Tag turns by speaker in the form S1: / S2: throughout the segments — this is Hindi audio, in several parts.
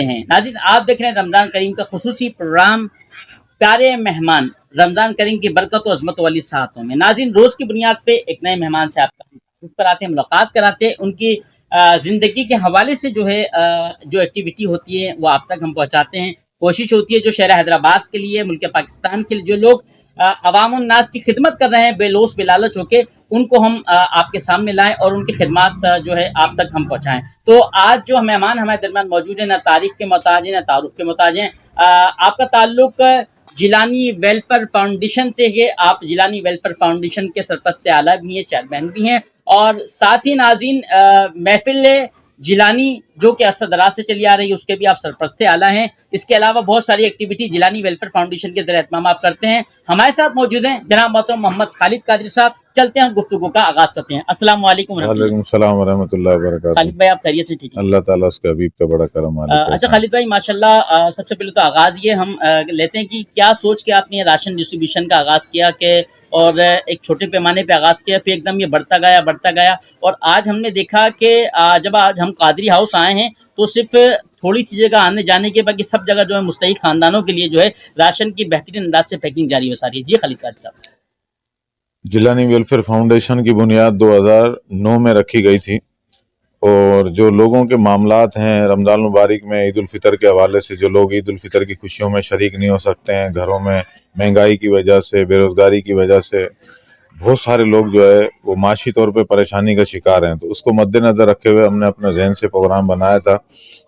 S1: हैं। नाज़रीन, आप देख रहे हैं रमज़ान करीम का खुसूसी प्रोग्राम प्यारे मेहमान, रमज़ान करीम की बरकत और अज़मत वाली साहतों में। नाज़रीन, रोज़ की बुनियाद पे एक नए मेहमान से आपका पर आते हैं, मुलाकात कराते हैं, उनकी ज़िंदगी के हवाले से जो है जो एक्टिविटी होती है वो आप तक हम पहुँचाते हैं। कोशिश होती है जो शहर हैदराबाद के लिए, मुल्क पाकिस्तान के लिए जो लोग अवामुन नास की खिदमत कर रहे हैं बेलोस बेलालच होके, उनको हम आपके सामने लाएं और उनकी खिदमत जो है आप तक हम पहुंचाएं। तो आज जो मेहमान हमारे दरमियान मौजूद हैं, ना तारीफ के मोहताज हैं, ना तारुफ के मोहताज हैं। आपका ताल्लुक जिलानी वेलफेयर फाउंडेशन से है। आप जिलानी वेलफेयर फाउंडेशन के सरपरस्त आला भी हैं, चेयरमैन भी हैं, और साथ ही नाज़रीन महफिल जिलानी जो कि अरसा दराज से चली आ रही है उसके भी आप सरपरस्त आला हैं। इसके अलावा बहुत सारी एक्टिविटी जिलानी वेलफेयर फाउंडेशन के ज़रिए एहतमाम आप करते हैं। हमारे साथ मौजूद हैं जनाब मोहतरम मोहम्मद खालिद कादरी साहब। चलते हैं गुफ्तगू का आगाज करते हैं। अस्सलाम वालेकुम।
S2: वालेकुम सलाम व रहमतुल्लाहि व बरकातुहू।
S1: खालिद भाई, आप खैरियत से? ठीक है,
S2: अल्लाह ताला उसके हबीब का बड़ा करम है।
S1: अच्छा खालिद भाई, माशाल्लाह, सबसे पहले तो आगाज़ ये हम लेते हैं कि क्या सोच के आपने ये राशन डिस्ट्रीब्यूशन का आगाज़ किया कि और एक छोटे पैमाने पे आगाज़ किया, फिर एकदम ये बढ़ता गया और आज हमने देखा कि जब आज हम कादरी हाउस आए हैं तो सिर्फ थोड़ी सी जगह आने जाने के बाकी सब जगह जो है मुस्तहिक खानदानों के लिए जो है राशन की बेहतरीन अंदाज से पैकिंग जारी हो सारी है। जी खालिद कादरी साहब।
S2: जिलानी वेलफेयर फाउंडेशन की बुनियाद 2009 में रखी गई थी और जो लोगों के मामलात हैं रमज़ान मुबारक में ईद उल फितर के हवाले से, जो लोग ईद उल फितर की खुशियों में शरीक नहीं हो सकते हैं, घरों में महंगाई की वजह से, बेरोज़गारी की वजह से बहुत सारे लोग जो है वो माशी तौर पे परेशानी का शिकार हैं। तो उसको मद्देनज़र रखे हुए हमने अपने जहन से प्रोग्राम बनाया था,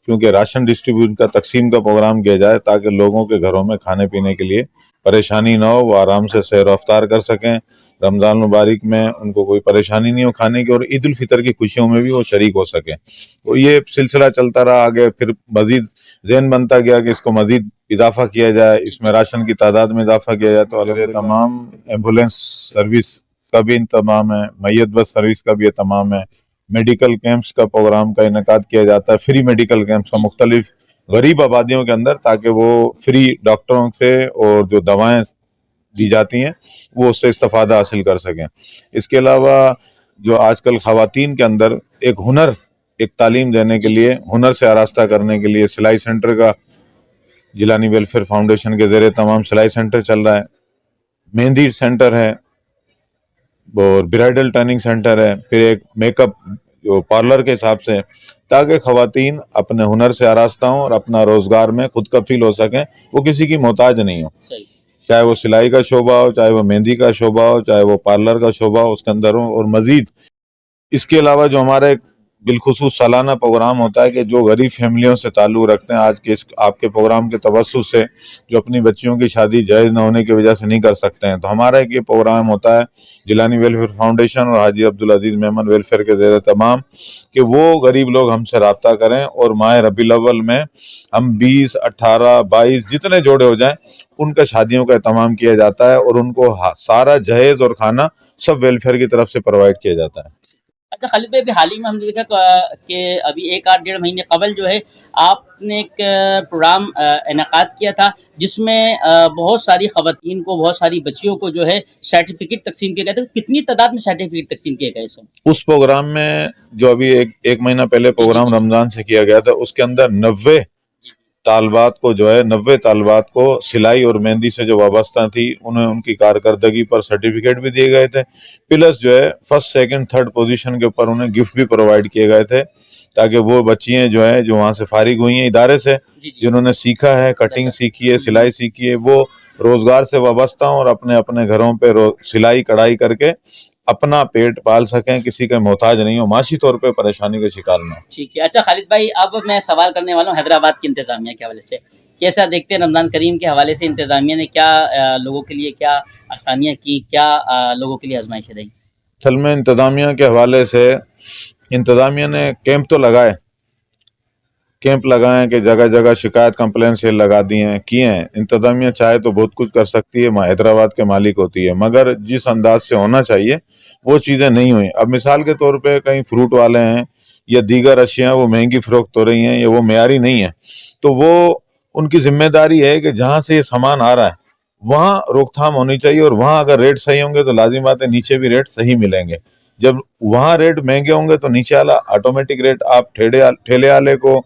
S2: क्योंकि राशन डिस्ट्रीब्यूशन का तकसीम का प्रोग्राम किया जाए ताकि लोगों के घरों में खाने पीने के लिए परेशानी ना हो, वो आराम से सैर रफ्तार कर सकें, रमज़ान मुबारक में उनको कोई परेशानी नहीं हो खाने की, और ईद उल फितर की खुशियों में भी वो शरीक हो सकें। तो ये सिलसिला चलता रहा आगे, फिर मज़ीद ज़हन बनता गया कि इसको मज़ीद इजाफा किया जाए, इसमें राशन की तादाद में इजाफा किया जाए। तो अलग तमाम एम्बुलेंस सर्विस का भी इंतजाम है, मैयत बस सर्विस का भी तमाम है, मेडिकल कैंप्स का प्रोग्राम का इनेकाद किया जाता है, फ्री मेडिकल कैंप्स का मुख्तलिफ गरीब आबादियों के अंदर, ताकि वो फ्री डॉक्टरों से और जो दवाएं दी जाती हैं वो उससे इस्तेफादा हासिल कर सकें। इसके अलावा जो आजकल ख़वातीन के अंदर एक हुनर, एक तालीम देने के लिए, हुनर से आरास्ता करने के लिए सिलाई सेंटर का जिलानी वेलफेयर फाउंडेशन के ज़रिए तमाम सिलाई सेंटर चल रहा है, मेहंदी सेंटर है और ब्राइडल ट्रेनिंग सेंटर है, फिर एक मेकअप जो पार्लर के हिसाब से, ताकि ख़वातीन अपने हुनर से आरास्ता हों और अपना रोज़गार में खुद कफील हो सकें, वो किसी की मोहताज नहीं हो। चाहे वो सिलाई का शोबा हो, चाहे वो मेहंदी का शोबा हो, चाहे वो पार्लर का शोबा हो, उसके अंदर हो। और मज़ीद इसके अलावा जो हमारा एक बिलखुसूस सालाना प्रोग्राम होता है कि जो गरीब फैमिलियों से ताल्लुक़ रखते हैं, आज के इस आपके प्रोग्राम के तवस्सुस से जो अपनी बच्चियों की शादी जायज़ न होने की वजह से नहीं कर सकते हैं, तो हमारा एक ये प्रोग्राम होता है जिलानी वेलफेयर फाउंडेशन और हाजी अब्दुल अजीज़ मेमन वेलफेयर के ज़रिए तमाम, कि वो गरीब लोग हमसे रब्ता करें और माह रबीउल अव्वल में हम 20, 18, 22 जितने जोड़े हो जाएँ उनका शादियों का एहतमाम किया जाता है और उनको सारा जहेज़ और खाना सब वेलफेयर की तरफ से प्रोवाइड किया जाता है।
S1: अच्छा खालिद भाई, अभी हाल ही में हमने देखा कि अभी 1 आध 1.5 महीने कबल जो है आपने एक प्रोग्राम इनेकाद किया था जिसमें बहुत सारी ख़वातीन को, बहुत सारी बच्चियों को जो है सर्टिफिकेट तकसीम किए गए थे। कितनी तादाद में सर्टिफिकेट तकसीम किए गए?
S2: उस प्रोग्राम में जो अभी एक महीना पहले प्रोग्राम रमज़ान से किया गया था, उसके अंदर 90 तालबात को जो है 90 तालबात को सिलाई और मेहंदी से जो वाबस्ता थी उन्हें उनकी कारकर्दगी पर सर्टिफिकेट भी दिए गए थे, प्लस जो है फर्स्ट सेकंड थर्ड पोजीशन के ऊपर उन्हें गिफ्ट भी प्रोवाइड किए गए थे, ताकि वो बच्चियां जो है जो वहाँ से फारिग हुई हैं इदारे से, जिन्होंने सीखा है, कटिंग सीखी है, सिलाई सीखी है, वो रोजगार से वाबस्ता हों और अपने अपने घरों पर सिलाई कढ़ाई करके अपना पेट पाल सकें, किसी के मोहताज नहीं हो, माशी तौर पे परेशानी का शिकार न हो।
S1: ठीक है। अच्छा खालिद भाई, अब मैं सवाल करने वाला हूँ हैदराबाद की इंतजामिया के हवाले से। कैसा देखते हैं रमज़ान करीम के हवाले से इंतजामिया ने क्या लोगों के लिए क्या आसानियाँ की, क्या लोगों के लिए आजमाइशें रही?
S2: असल में इंतजामिया के हवाले से इंतजामिया ने कैंप तो लगाए कि जगह जगह शिकायत कंप्लेन सेल लगा दी हैं, किए हैं। इंतजामिया चाहे तो बहुत कुछ कर सकती है, हैदराबाद के मालिक होती है, मगर जिस अंदाज से होना चाहिए वो चीज़ें नहीं हुई। अब मिसाल के तौर पे कहीं फ्रूट वाले हैं या दीगर अशियाँ वो महंगी फ़रोख्त हो रही हैं या वो मेयारी नहीं है, तो वो उनकी जिम्मेदारी है कि जहाँ से ये सामान आ रहा है वहाँ रोकथाम होनी चाहिए, और वहाँ अगर रेट सही होंगे तो लाजिम बात है नीचे भी रेट सही मिलेंगे। जब वहाँ रेट महंगे होंगे तो नीचे वाला ऑटोमेटिक रेट आप ठेले वाले को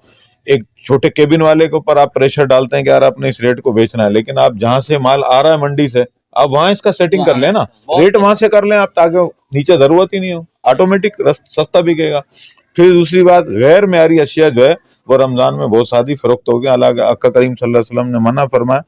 S2: एक छोटे केबिन वाले के ऊपर आप प्रेशर डालते हैं कि यार आपने इस रेट को बेचना है, लेकिन आप जहां से माल आ रहा है मंडी से, आप वहां इसका सेटिंग कर लें ना, रेट वहां से कर लें आप, ताकि नीचे जरूरत ही नहीं हो, ऑटोमेटिक सस्ता बिकेगा। फिर दूसरी बात, गैर मेयारी अशिया जो है वो रमजान में बहुत सारी फरोख्त हो गया। हालांकि अक्का करीम सल्लल्लाहु अलैहि वसल्लम ने मना फरमाया,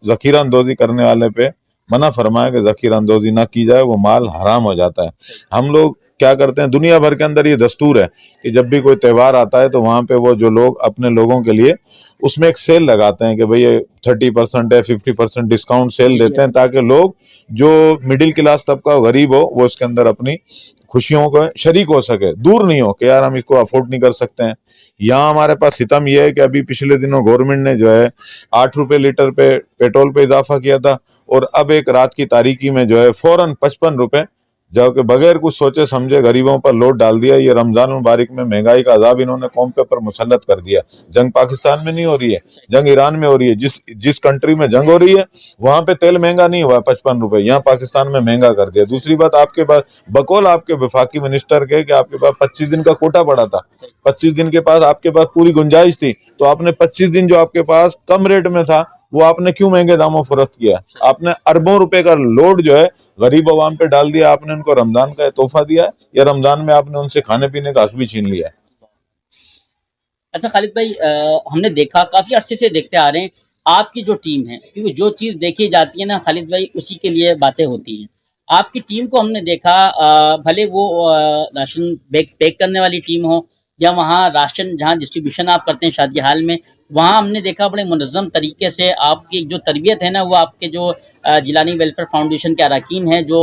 S2: जखीरा अंदोजी करने वाले पे मना फरमाया कि जखीरा अंदोजी ना की जाए, वो माल हराम हो जाता है। हम लोग क्या करते हैं, दुनिया भर के अंदर ये दस्तूर है कि जब भी कोई त्योहार आता है तो वहां पे वो जो लोग अपने लोगों के लिए उसमें एक सेल लगाते हैं कि भाई ये 30% है, 50% डिस्काउंट सेल देते हैं, ताकि लोग जो मिडिल क्लास तबका गरीब हो वो इसके अंदर अपनी खुशियों को शरीक हो सके, दूर नहीं हो कि यार हम इसको अफोर्ड नहीं कर सकते हैं। यहाँ हमारे पास सितम यह है कि अभी पिछले दिनों गवर्नमेंट ने जो है 8 रुपए लीटर पे पेट्रोल पे इजाफा किया था, और अब एक रात की तारीकी में जो है फौरन 55 रुपए जो कि बगैर कुछ सोचे समझे गरीबों पर लोड डाल दिया। ये रमजान मुबारक में महंगाई का अजाब इन्होंने कौम के ऊपर मुसल्लत कर दिया। जंग पाकिस्तान में नहीं हो रही है, जंग ईरान में हो रही है। जिस कंट्री में जंग हो रही है वहां पे तेल महंगा नहीं हुआ 55 रुपए, यहाँ पाकिस्तान में महंगा कर दिया। दूसरी बात, आपके पास बकौल आपके वफाकी मिनिस्टर के कि आपके पास 25 दिन का कोटा पड़ा था, 25 दिन के पास आपके पास पूरी गुंजाइश थी, तो आपने 25 दिन जो आपके पास कम रेट में था वो आपने क्यों महंगे दामों फरोख्त किया? आपने अरबों रुपए का लोड जो है गरीब अवाम पे डाल दिया। आपने उनको रमजान का तोहफा दिया है, या रमजान में आपने उनसे खाने पीने का हक भी छीन लिया है?
S1: अच्छा खालिद भाई, हमने देखा काफी अरसे से देखते आ रहे हैं आपकी जो टीम है, क्योंकि जो चीज देखी जाती है ना खालिद भाई, उसी के लिए बातें होती हैं। आपकी टीम को हमने देखा, भले वो राशन बैग पैक करने वाली टीम हो या वहाँ राशन जहाँ डिस्ट्रीब्यूशन आप करते हैं शादी हाल में, वहाँ हमने देखा बड़े मुनज़्ज़म तरीके से आपकी जो तरबियत है ना, वो आपके जो जिलानी वेलफेयर फाउंडेशन के अरकान हैं, जो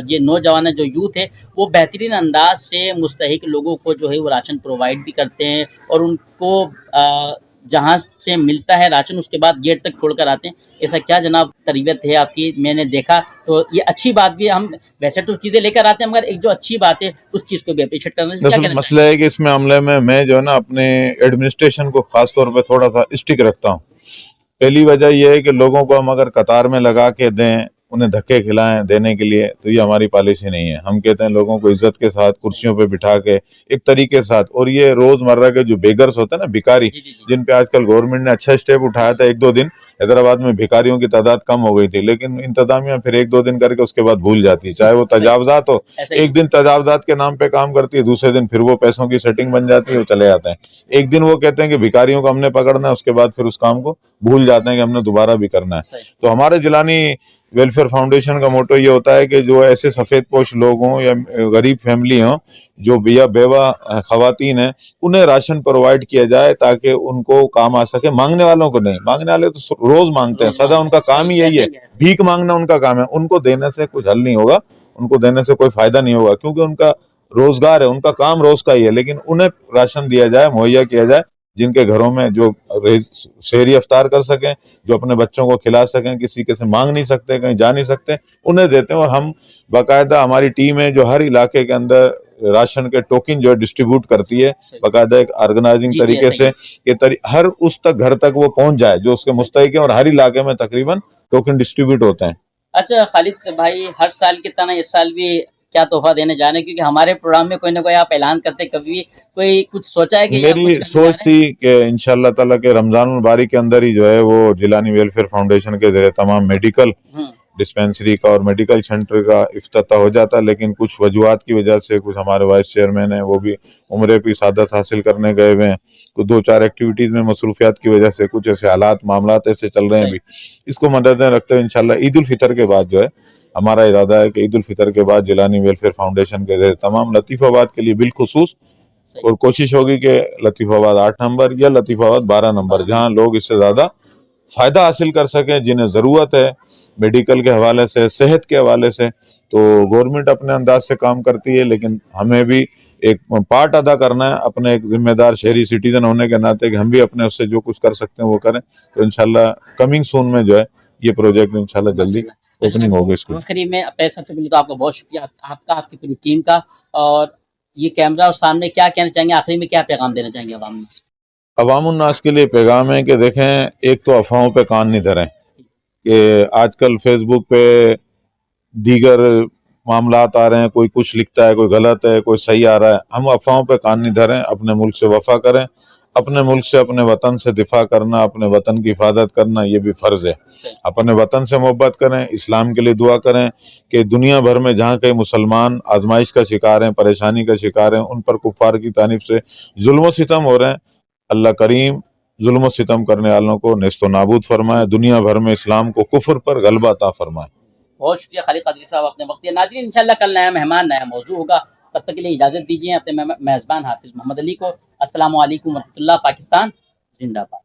S1: ये नौजवान है, जो यूथ है, वो बेहतरीन अंदाज से मुस्तहिक लोगों को जो है वो राशन प्रोवाइड भी करते हैं, और उनको जहाँ से मिलता है राशन उसके बाद गेट तक छोड़कर आते हैं। ऐसा क्या जनाब तरबियत है आपकी, मैंने देखा, तो ये अच्छी बात भी है। हम वैसे तो चीज़ें लेकर आते हैं, मगर एक जो अच्छी बात है उस चीज़ को भी अप्रिशिएट करना चाहिए। क्या कहना
S2: मसला है कि इसमें मामले में मैं जो है ना अपने एडमिनिस्ट्रेशन को खास तौर पे थोड़ा सा स्टिक रखता हूँ। पहली वजह यह है कि लोगों को हम अगर कतार में लगा के दें, उन्हें धक्के खिलाएं देने के लिए, तो ये हमारी पॉलिसी नहीं है। हम कहते हैं लोगों को इज्जत के साथ कुर्सियों पे बिठा के एक तरीके के साथ, और ये रोजमर्रा के जो बेगर्स होते हैं ना, भिखारी,
S1: जी, जी, जी।
S2: जिन पे आजकल गवर्नमेंट ने अच्छा स्टेप उठाया था। 1-2 दिन हैदराबाद में भिखारियों की तादाद कम हो गई थी, लेकिन इंतजामिया फिर 1-2 दिन करके उसके बाद भूल जाती है। चाहे वो तजावजात हो,
S1: ऐसा ही
S2: एक दिन तजावजात के नाम पे काम करती है, दूसरे दिन फिर वो पैसों की सेटिंग बन जाती है, वो चले जाते हैं। एक दिन वो कहते हैं कि भिखारियों को हमने पकड़ना है, उसके बाद फिर उस काम को भूल जाते हैं कि हमने दोबारा भी करना है।
S1: सही।
S2: तो हमारे जिलानी वेलफेयर फाउंडेशन का मोटो ये होता है कि जो ऐसे सफेद पोश लोग हों या गरीब फैमिली हों, जो या बेवा खवातीन हैं, उन्हें राशन प्रोवाइड किया जाए ताकि उनको काम आ सके। मांगने वालों को नहीं, मांगने वाले तो रोज मांगते हैं, सदा उनका काम ही यही है, भीख मांगना उनका काम है। उनको देने से कुछ हल नहीं होगा, उनको देने से कोई फायदा नहीं होगा, क्योंकि उनका रोजगार है, उनका काम रोज का ही है। लेकिन उन्हें राशन दिया जाए, मुहैया किया जाए, जिनके घरों में जो शहरी अफ्तार कर सकें, जो अपने बच्चों को खिला सकें, किसी के से मांग नहीं सकते, कहीं जा नहीं सकते, उन्हें देते हैं। और हम बाकायदा, हमारी टीम है जो हर इलाके के अंदर राशन के टोकन जो है डिस्ट्रीब्यूट करती है, बाकायदा एक ऑर्गेनाइजिंग तरीके से कि हर उस तक घर तक वो पहुंच जाए जो उसके मुस्तहिक है, और हर इलाके में तकरीबन टोकन डिस्ट्रीब्यूट होते हैं।
S1: अच्छा खालिद भाई, हर साल की तरह इस साल भी क्या तोहफा देने जा रहे हैं? क्योंकि हमारे प्रोग्राम में कोई ना कोई आप ऐलान करते, कभी कोई कुछ सोचा है कि
S2: मेरी सोच थी कि इंशाल्लाह ताला के रमजान मुबारक के अंदर ही जो है वो जिलानी वेलफेयर फाउंडेशन के जरिए तमाम मेडिकल डिस्पेंसरी का और मेडिकल सेंटर का इफ्तिताह हो जाता, लेकिन कुछ वजूहात की वजह से, कुछ हमारे वाइस चेयरमैन हैं वो भी उम्रे की सादत हासिल करने गए हुए हैं, कुछ 2-4 एक्टिविटीज में मसरूफियात की वजह से कुछ ऐसे हालात मामलात ऐसे चल रहे हैं अभी। इसको मद्देनजर रखते हुए इंशाल्लाह ईद उल फितर के बाद जो है हमारा इरादा है कि ईद उल फितर के बाद जिलानी वेलफेयर फाउंडेशन के जरिए तमाम लतीफाबाद के लिए बिलखुसूस, और कोशिश होगी कि लतीफाबाद 8 नंबर या लतीफाबाद 12 नंबर, जहाँ लोग इससे ज्यादा फायदा हासिल कर सकें, जिन्हें जरूरत है मेडिकल के हवाले से, सेहत के हवाले से। तो गवर्नमेंट अपने अंदाज से काम करती है, लेकिन हमें भी एक पार्ट अदा करना है अपने एक जिम्मेदार शहरी सिटीजन होने के नाते, कि हम भी अपने उससे जो कुछ कर सकते हैं वो करें। तो इंशाल्लाह कमिंग सून में जो है ये प्रोजेक्ट इंशाल्लाह जल्दी ओपनिंग होगी इसकी।
S1: आखिरी में सबसे पहले तो आपका बहुत शुक्रिया, आपका, आपकी पूरी टीम का, और ये कैमरा और सामने क्या कहना चाहेंगे, आखिरी में क्या पैगाम देना चाहेंगे अवाम में?
S2: अवामुन्नास के लिए पैगाम है कि देखें, एक तो अफवाहों पे कान नहीं धरें, कि आजकल फेसबुक पे दीगर मामलात आ रहे हैं, कोई कुछ लिखता है, कोई गलत है, कोई सही आ रहा है। हम अफवाहों पे कान नहीं धरें, अपने मुल्क से वफा करें, अपने मुल्क से, अपने वतन से दिफा करना, अपने वतन की हिफाजत करना, ये भी फ़र्ज़ है। अपने वतन से मोहब्बत करें, इस्लाम के लिए दुआ करें कि दुनिया भर में जहाँ कहीं मुसलमान आजमाइश का शिकार हैं, परेशानी का शिकार हैं, उन पर कुफ़ार की तानीब से जुल्म सितम हो रहे हैं, अल्लाह करीम जुल्म सितम करने वालों को नेस्तो नाबूद फरमाए, दुनिया भर में इस्लाम को कुफ्र पर गलबा अता फरमाए।
S1: बहुत शुक्रिया खालिद कादरी साहब, अपने वक्त दिया। नाज़रीन, इंशाल्लाह कल नया मेहमान, नया मौजू होगा। तब तक के लिए इजाज़त दीजिए अपने मेज़बान हाफिज़ मोहम्मद अली को। अस्सलामु अलैकुम व रहमतुल्लाह। पाकिस्तान जिंदाबाद।